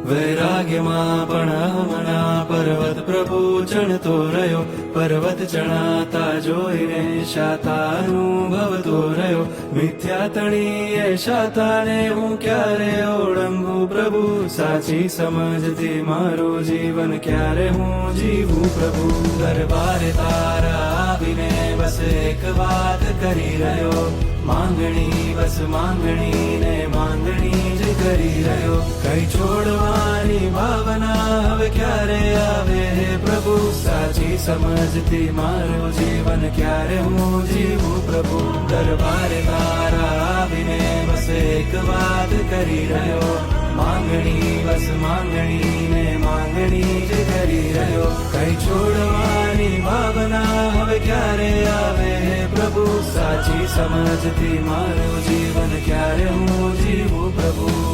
વૈરાગ્યમાં પણ હમણાં પર્વત પ્રભુ ચણતો રહ્યો, પર્વત ચણાતા જોઈને શાતા અનુભવતો રહ્યો. મિથ્યા તણીએ શાતાને હું ક્યારે ઓળંગું પ્રભુ, સાચી સમજથી મારું જીવન ક્યારે હું જીવું પ્રભુ. દરબારે તારા આવીને બસ એક વાત કરી રહ્યો, માંગણી બસ માંગણી ને માંગણી જ કરી રહ્યો. કઈ છોડવાની ભાવના હવે ક્યારે આવે હે પ્રભુ, સાચી સમજથી મારું જીવન ક્યારે હું જીવું પ્રભુ. દરબારે તારા આવીને બસ એક વાત કરી રહ્યો, માંગણી બસ માંગણી ને માંગણી જ કરી રહ્યો. કઈ છોડવાની ભાવના હવે ક્યારે આવે હે પ્રભુ, સાચી સમજથી મારું જીવન ક્યારે હું જીવું પ્રભુ.